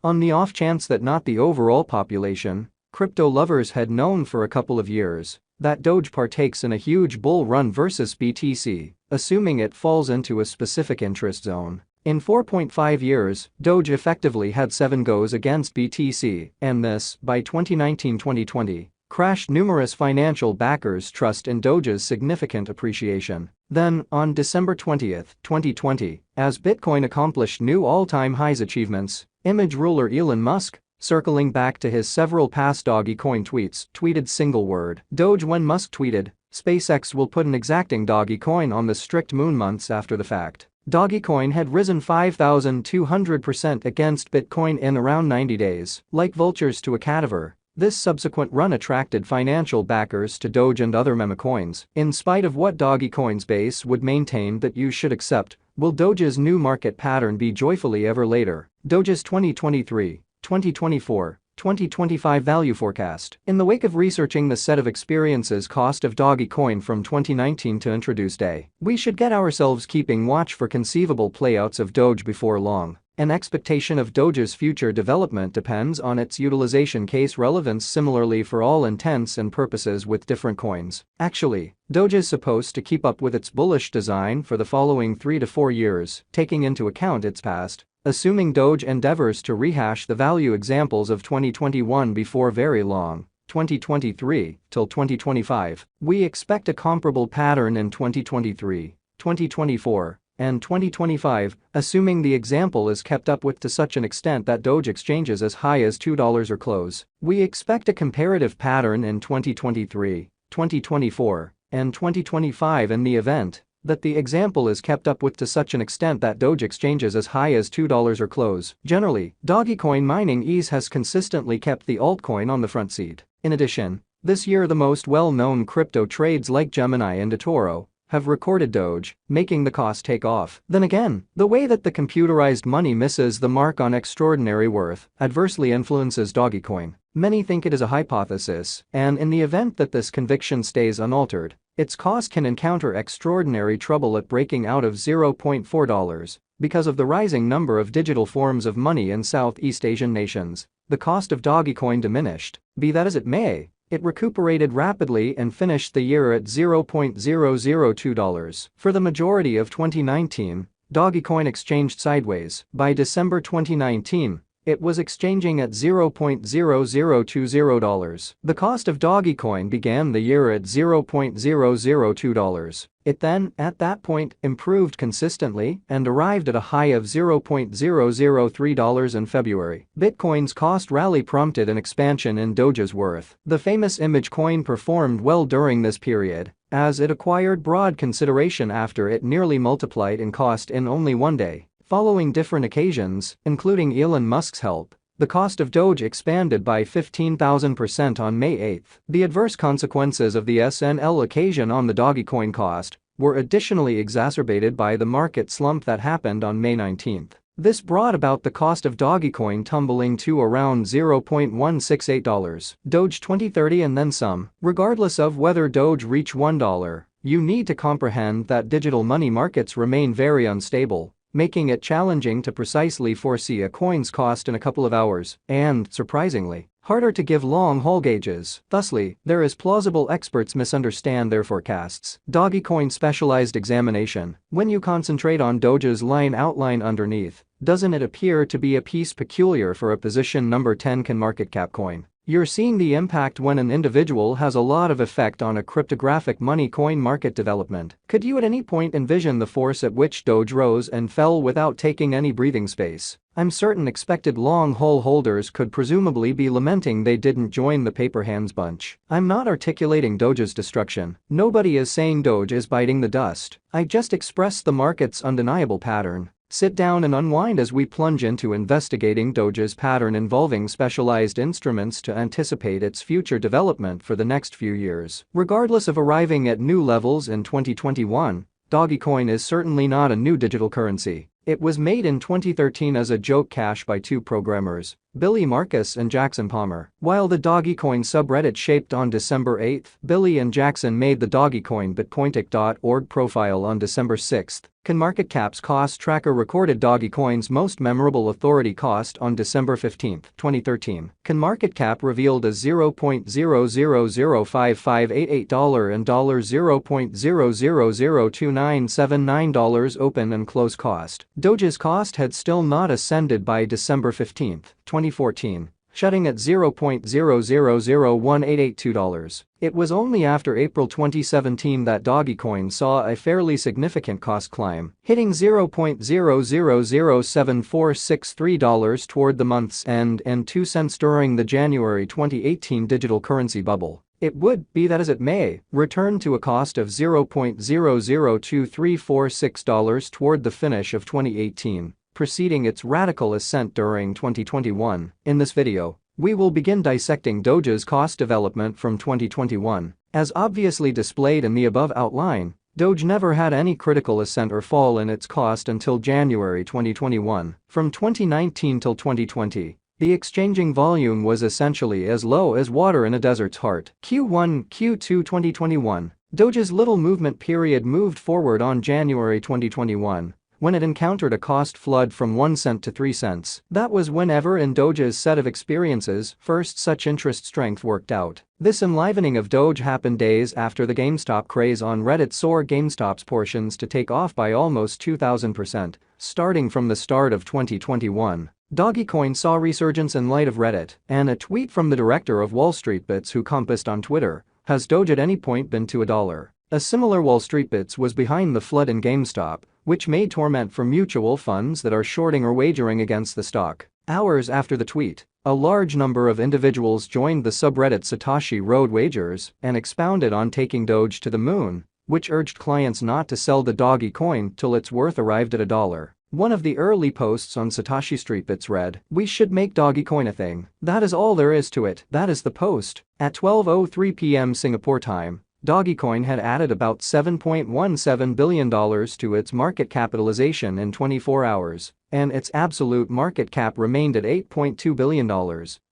On the off chance that not the overall population, crypto lovers had known for a couple of years that Doge partakes in a huge bull run versus BTC, assuming it falls into a specific interest zone. In 4.5 years, Doge effectively had 7 goes against BTC, and this, by 2019-2020, crashed numerous financial backers' trust in Doge's significant appreciation. Then, on December 20, 2020, as Bitcoin accomplished new all-time highs achievements, image ruler Elon Musk, circling back to his several past Dogecoin tweets, tweeted single word Doge when Musk tweeted, "SpaceX will put an exacting Dogecoin on the strict moon" months after the fact. Dogecoin had risen 5,200% against Bitcoin in around 90 days. Like vultures to a cadaver, this subsequent run attracted financial backers to Doge and other meme coins. In spite of what Dogecoin's base would maintain that you should accept, will Doge's new market pattern be joyfully ever later? Doge's 2023, 2024, 2025 value forecast. In the wake of researching the set of experiences cost of Dogecoin from 2019 to introduce day, we should get ourselves keeping watch for conceivable playouts of Doge before long. An expectation of Doge's future development depends on its utilization case relevance similarly for all intents and purposes with different coins. Actually, Doge is supposed to keep up with its bullish design for the following 3 to 4 years, taking into account its past. Assuming Doge endeavors to rehash the value examples of 2021 before very long, 2023 till 2025, we expect a comparable pattern in 2023, 2024, and 2025, assuming the example is kept up with to such an extent that Doge exchanges as high as $2 or close. We expect a comparative pattern in 2023, 2024, and 2025 in the event that the example is kept up with to such an extent that Doge exchanges as high as $2 or close. Generally, Dogecoin mining ease has consistently kept the altcoin on the front seat. In addition, this year the most well-known crypto trades like Gemini and eToro have recorded Doge, making the cost take off. Then again, the way that the computerized money misses the mark on extraordinary worth adversely influences Dogecoin. Many think it is a hypothesis, and in the event that this conviction stays unaltered, its cost can encounter extraordinary trouble at breaking out of $0.4 because of the rising number of digital forms of money in Southeast Asian nations. The cost of Dogecoin diminished. Be that as it may, it recuperated rapidly and finished the year at $0.002. For the majority of 2019, Dogecoin exchanged sideways. By December 2019, it was exchanging at $0.0020. The cost of Dogecoin began the year at $0.002. It then, at that point, improved consistently and arrived at a high of $0.003 in February. Bitcoin's cost rally prompted an expansion in Doge's worth. The famous image coin performed well during this period, as it acquired broad consideration after it nearly multiplied in cost in only one day. Following different occasions, including Elon Musk's help, the cost of Doge expanded by 15,000% on May 8. The adverse consequences of the SNL occasion on the Dogecoin cost were additionally exacerbated by the market slump that happened on May 19. This brought about the cost of Dogecoin tumbling to around $0.168. Doge 2030 and then some. Regardless of whether Doge reach $1, you need to comprehend that digital money markets remain very unstable, making it challenging to precisely foresee a coin's cost in a couple of hours, and, surprisingly, harder to give long-haul gauges. Thusly, there is plausible experts misunderstand their forecasts. Dogecoin specialized examination. When you concentrate on Doge's line outline underneath, doesn't it appear to be a piece peculiar for a position number 10 can market cap coin? You're seeing the impact when an individual has a lot of effect on a cryptographic money coin market development. Could you at any point envision the force at which Doge rose and fell without taking any breathing space? I'm certain expected long-haul holders could presumably be lamenting they didn't join the paper hands bunch. I'm not articulating Doge's destruction. Nobody is saying Doge is biting the dust. I just express the market's undeniable pattern. Sit down and unwind as we plunge into investigating Doge's pattern involving specialized instruments to anticipate its future development for the next few years. Regardless of arriving at new levels in 2021, Dogecoin is certainly not a new digital currency. It was made in 2013 as a joke cash by two programmers, Billy Marcus and Jackson Palmer. While the Dogecoin subreddit shaped on December 8, Billy and Jackson made the Dogecoin bitcointic.org profile on December 6, CoinMarketCap's cost tracker recorded Dogecoin's most memorable authority cost on December 15, 2013. CoinMarketCap revealed a $0.000558 and $0.00029779 open and close cost. Doge's cost had still not ascended by December 15, 2014, shutting at $0.00018882. It was only after April 2017 that Dogecoin saw a fairly significant cost climb, hitting $0.000746 toward the month's end and 2 cents during the January 2018 digital currency bubble. It would, be that as it may, return to a cost of $0.002346 toward the finish of 2018, preceding its radical ascent during 2021. In this video, we will begin dissecting Doge's cost development from 2021. As obviously displayed in the above outline, Doge never had any critical ascent or fall in its cost until January 2021. From 2019 till 2020, the exchanging volume was essentially as low as water in a desert's heart. Q2 2021, Doge's little movement period moved forward on January 2021, when it encountered a cost flood from 1 cent to 3 cents. That was whenever in Doge's set of experiences first such interest strength worked out. This enlivening of Doge happened days after the GameStop craze on Reddit saw GameStop's portions to take off by almost 2,000%, starting from the start of 2021. Dogecoin saw resurgence in light of Reddit, and a tweet from the director of Wall Street Bets who compassed on Twitter, "Has Doge at any point been to $1?" A similar Wall Street Bets was behind the flood in GameStop, which made torment for mutual funds that are shorting or wagering against the stock. Hours after the tweet, a large number of individuals joined the subreddit Satoshi Road Wagers and expounded on taking Doge to the moon, which urged clients not to sell the Dogecoin till its worth arrived at $1. One of the early posts on Satoshi Street Bets read, "We should make Dogecoin a thing. That is all there is to it." That is the post. At 12:03 p.m. Singapore time, Dogecoin had added about $7.17 billion to its market capitalization in 24 hours, and its absolute market cap remained at $8.2 billion,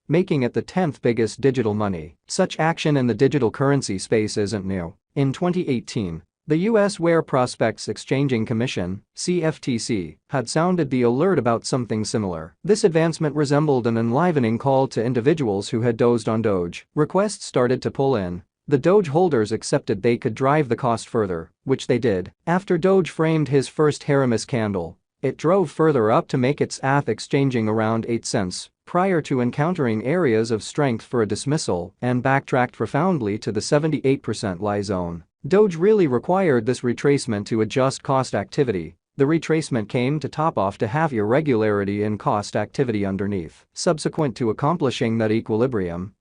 making it the 10th biggest digital money. Such action in the digital currency space isn't new. In 2018, the U.S. Ware Prospects Exchanging Commission (CFTC) had sounded the alert about something similar. This advancement resembled an enlivening call to individuals who had dozed on Doge. Requests started to pull in. The Doge holders accepted they could drive the cost further, which they did. After Doge framed his first Haramis candle, it drove further up to make its ATH exchanging around 8 cents, prior to encountering areas of strength for a dismissal and backtracked profoundly to the 78% lie zone. Doge really required this retracement to adjust cost activity. The retracement came to top off to have irregularity in cost activity underneath. Subsequent to accomplishing that equilibrium,